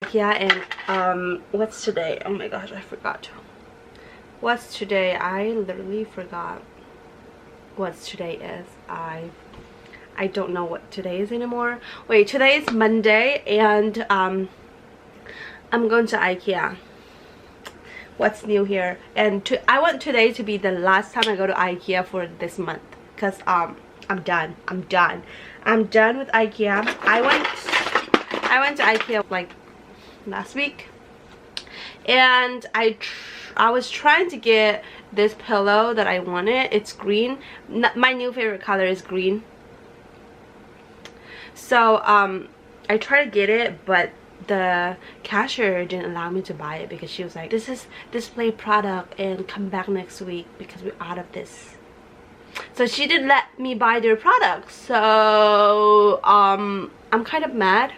IKEA and what's today? Oh my gosh, I forgot. What's today? I literally forgot what today is. I don't know what today is anymore. Wait, today is Monday and I'm going to IKEA. What's new here? And I want today to be the last time I go to IKEA for this month, because I'm done. I'm done with IKEA. I went to IKEA like last week, and I was trying to get this pillow that I wanted. It's green. My new favorite color is green. So I tried to get it, but the cashier didn't allow me to buy it because she was like, this is display product and come back next week because we're out of this. So she didn't let me buy their product. So I'm kind of mad,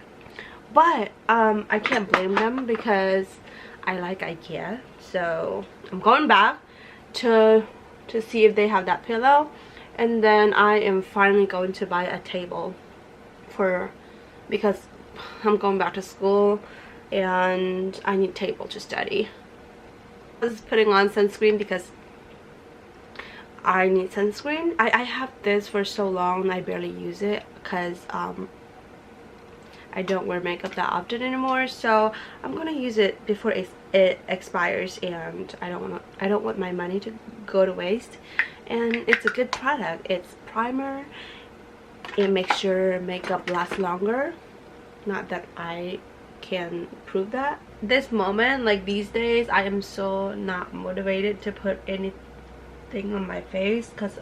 but I can't blame them because I like IKEA. So I'm going back to see if they have that pillow, and then I am finally going to buy a table because I'm going back to school and I need a table to study. I was putting on sunscreen because I need sunscreen. I have this for so long and I barely use it because I don't wear makeup that often anymore. So I'm gonna use it before it expires, and I don't want my money to go to waste. And it's a good product. It's primer. It makes your makeup last longer. Not that I can prove that. This moment, like these days, I am so not motivated to put anything on my face, because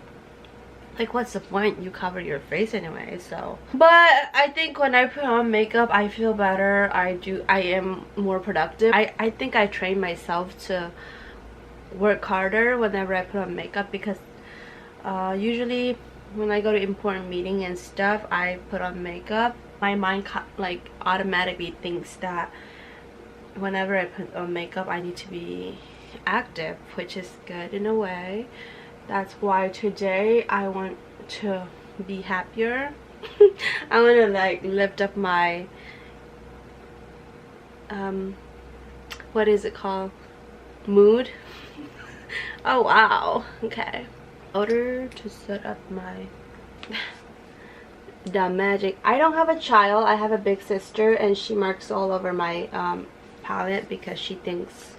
like what's the point? You cover your face anyway. So but I think when I put on makeup I feel better. I am more productive. I think I train myself to work harder whenever I put on makeup, because usually when I go to important meeting and stuff, I put on makeup. My mind like automatically thinks that whenever I put on makeup I need to be active, which is good in a way. That's why today I want to be happier. I want to like lift up my what is it called, mood. Oh wow, okay. In order to set up my the magic. I don't have a child, I have a big sister, and she marks all over my palette because she thinks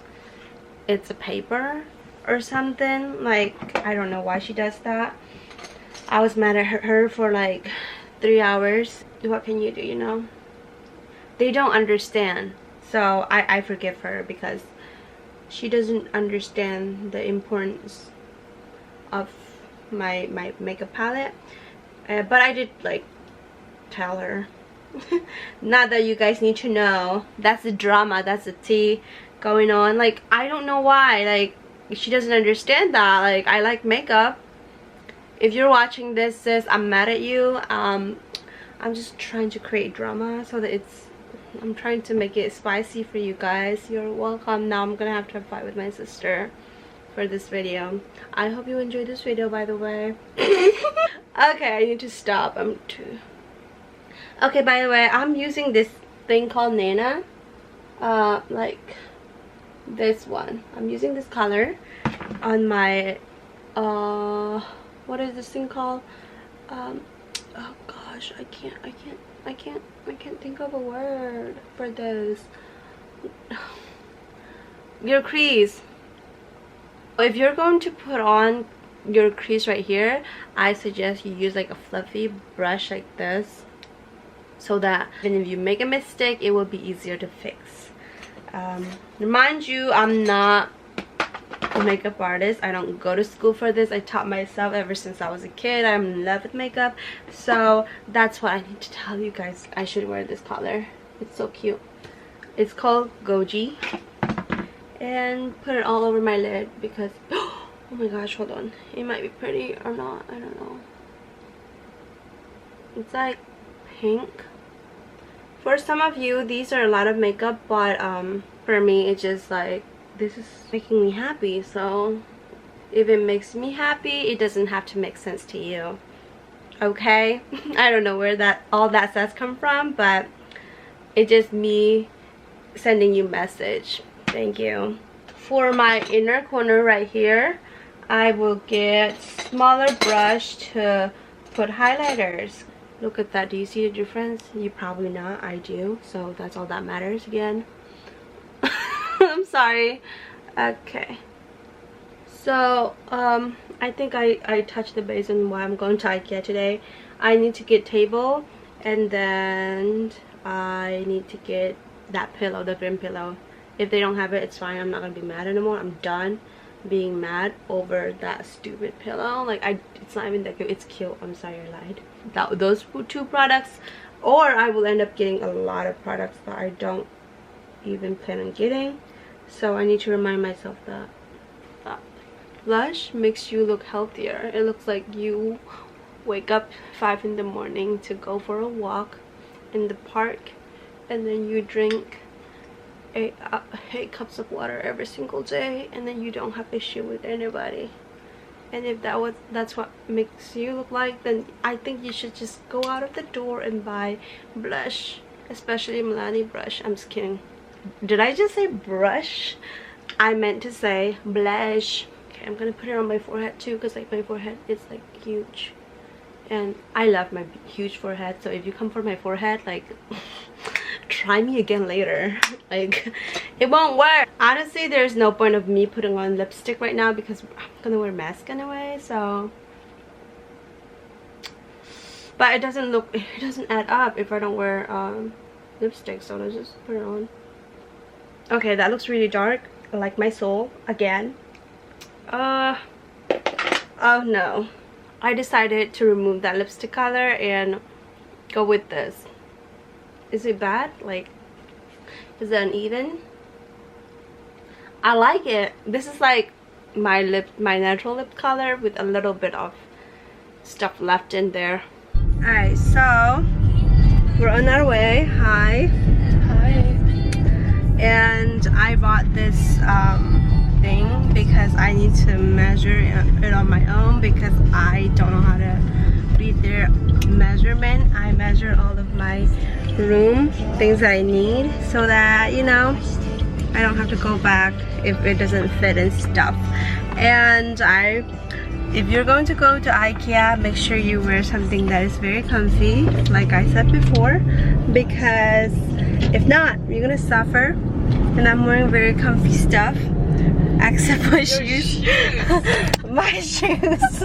it's a paper or something. Like I don't know why she does that. I was mad at her for like 3 hours. What can you do, you know? They don't understand. So I forgive her because she doesn't understand the importance of my makeup palette. But I did like tell her. Not that you guys need to know. That's the drama, that's the tea going on. Like I don't know why, like she doesn't understand that. Like I like makeup. If you're watching this, sis, I'm mad at you. I'm just trying to create drama so that I'm trying to make it spicy for you guys. You're welcome. Now I'm gonna have to fight with my sister for this video. I hope you enjoyed this video, by the way. Okay, I need to stop. Okay, by the way, I'm using this thing called Nana. Like this one. I'm using this color on my what is this thing called? Oh gosh, I can't think of a word for this. Your crease. If you're going to put on your crease right here, I suggest you use like a fluffy brush like this, so that even if you make a mistake, it will be easier to fix. Remind you, I'm not a makeup artist. I don't go to school for this. I taught myself ever since I was a kid. I'm in love with makeup, so that's what I need to tell you guys. I should wear this color. It's so cute. It's called Goji. And put it all over my lid because oh my gosh, hold on, it might be pretty or not, I don't know. It's like pink. For some of you these are a lot of makeup, but for me it's just like, this is making me happy. So if it makes me happy, it doesn't have to make sense to you, okay? I don't know where all that says come from, but it's just me sending you message. Thank you. For my inner corner right here, I will get smaller brush to put highlighters. Look at that. Do you see the difference? You probably not. I do. So that's all that matters again. I'm sorry. Okay. So I think I touched the base on why I'm going to IKEA today. I need to get table, and then I need to get that pillow, the green pillow. If they don't have it, it's fine. I'm not gonna be mad anymore. I'm done being mad over that stupid pillow. Like, it's not even that cute. It's cute. I'm sorry, I lied. Those two products, or I will end up getting a lot of products that I don't even plan on getting. So I need to remind myself that blush makes you look healthier. It looks like you wake up 5 in the morning to go for a walk in the park, and then you drink 8 cups of water every single day, and then you don't have issue with anybody. And if that's what makes you look like, then I think you should just go out of the door and buy blush, especially Milani brush. I'm just kidding. Did I just say brush? I meant to say blush. Okay, I'm gonna put it on my forehead too, because like my forehead is like huge, and I love my huge forehead. So if you come for my forehead, like try me again later. Like, it won't work. Honestly, there's no point of me putting on lipstick right now because I'm gonna wear a mask anyway. So, but it doesn't add up if I don't wear lipstick. So let's just put it on. Okay, that looks really dark, like my soul again. Oh no, I decided to remove that lipstick color and go with this. Is it bad? Like, is it uneven? I like it. This is like my natural lip color with a little bit of stuff left in there. Alright, so we're on our way. Hi. And I bought this thing because I need to measure it on my own, because I don't know how to read their measurement. I measure all of my room, things that I need, so that, you know, I don't have to go back if it doesn't fit and stuff. And if you're going to go to IKEA, make sure you wear something that is very comfy, like I said before, because if not, you're gonna suffer. And I'm wearing very comfy stuff, except my shoes. My shoes.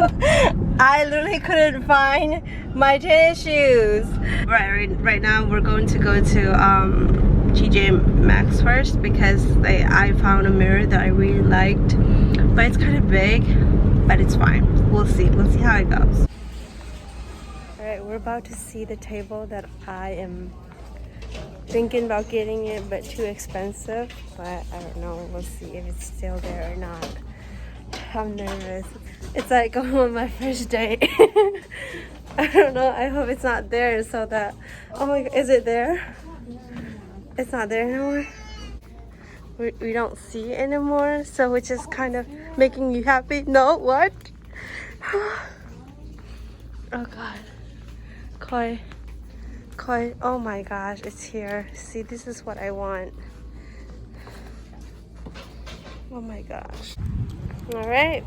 I literally couldn't find my tennis shoes. Right now we're going to go to TJ Maxx first, because I found a mirror that I really liked, but it's kind of big, but it's fine. We'll see how it goes. Alright, we're about to see the table that I am thinking about getting it, but too expensive. But I don't know, we'll see if it's still there or not. I'm nervous. It's like going on my first date. I don't know, I hope it's not there, so that, oh my god, is it there? It's not there anymore. We don't see it anymore, so which is kind of making you happy. No, what? Oh god. Koi, oh my gosh, it's here. See, this is what I want. Oh my gosh. Alright,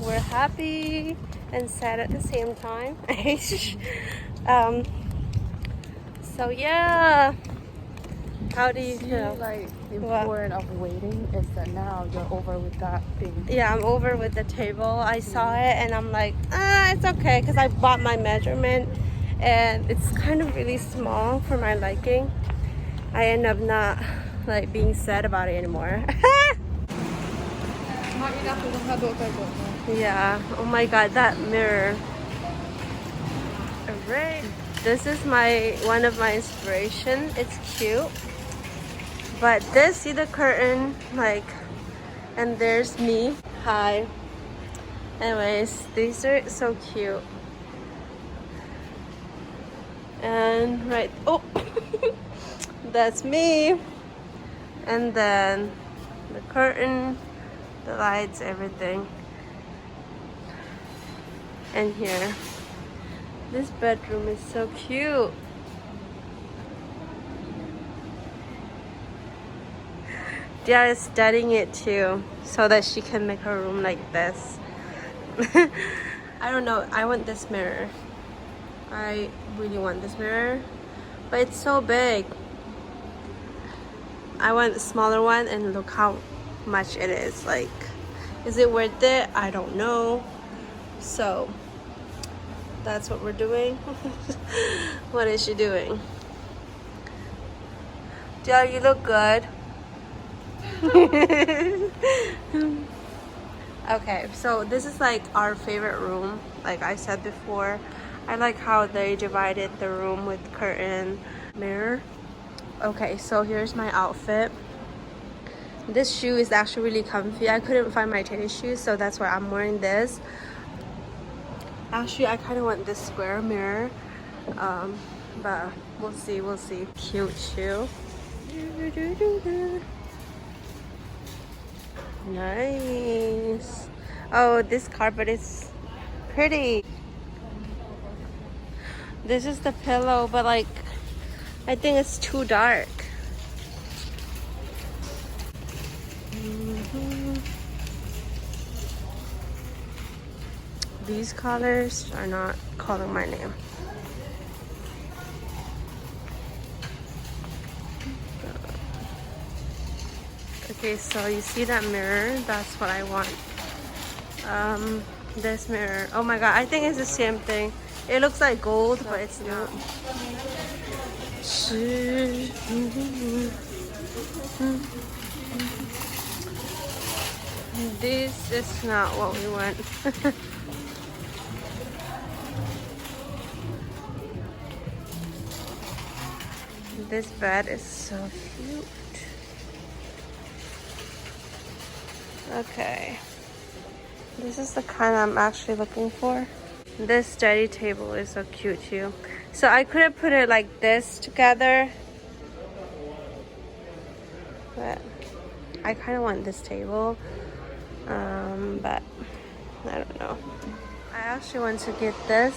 we're happy and sad at the same time. So yeah, how do you feel? Like the importance of waiting is that now you're over with that thing. Yeah, I'm over with the table. I saw it and I'm like, it's okay, because I bought my measurement and it's kind of really small for my liking. I end up not like being sad about it anymore. Yeah, oh my god, that mirror. Alright, this is one of my inspiration. It's cute, but this, see the curtain, like, and there's me. Hi. Anyways, these are so cute. And right, oh, that's me. And then the curtain, the lights, everything. And here, this bedroom is so cute. Dia is studying it too, so that she can make her room like this. I don't know. I want this mirror. I really want this mirror, but it's so big. I want a smaller one, and look how much it is. Like, is it worth it? I don't know. So that's what we're doing. What is she doing? Dia, you look good. Okay, so this is like our favorite room. Like I said before, I like how they divided the room with curtain, mirror. Okay, so here's my outfit. This shoe is actually really comfy. I couldn't find my tennis shoes, so that's why I'm wearing this. Actually, I kind of want this square mirror, but we'll see. Cute shoe. Nice. Oh, this carpet is pretty. This is the pillow, but like I think it's too dark. These colors are not calling my name. Okay, so you see that mirror? That's what I want. This mirror. Oh my god, I think it's the same thing. It looks like gold, but it's not. This is not what we want. This bed is so cute. Okay. This is the kind I'm actually looking for. This study table is so cute too. So I couldn't put it like this together, but I kind of want this table. But I don't know. I actually want to get this.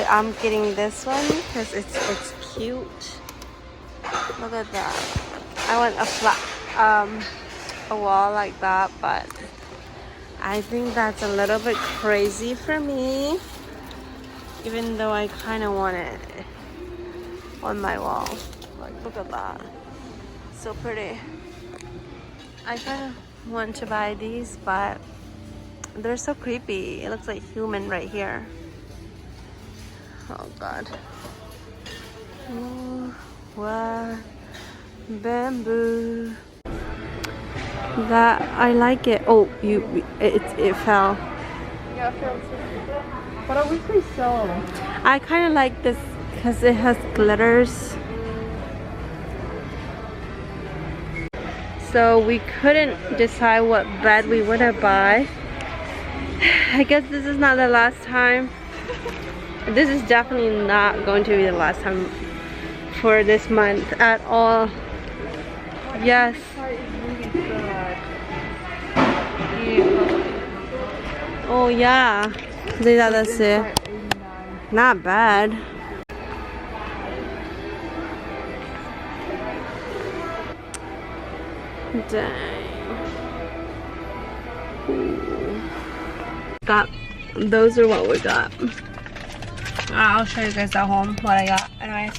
I'm getting this one because it's cute. Look at that. I want a flat a wall like that, but I think that's a little bit crazy for me, even though I kind of want it on my wall. Like, look at that. So pretty. I kind of want to buy these, but they're so creepy. It looks like human right here. Oh god. Oh, what? Bamboo. That I like it. Oh, it fell. Yeah, it fell too. But I wish they sell. I kind of like this because it has glitters. So we couldn't decide what bed we want to buy. I guess this is not the last time. This is definitely not going to be the last time for this month at all. Yes. Oh yeah. Not bad. Dang. Ooh. Got those are what we got. I'll show you guys at home what I got. Anyways,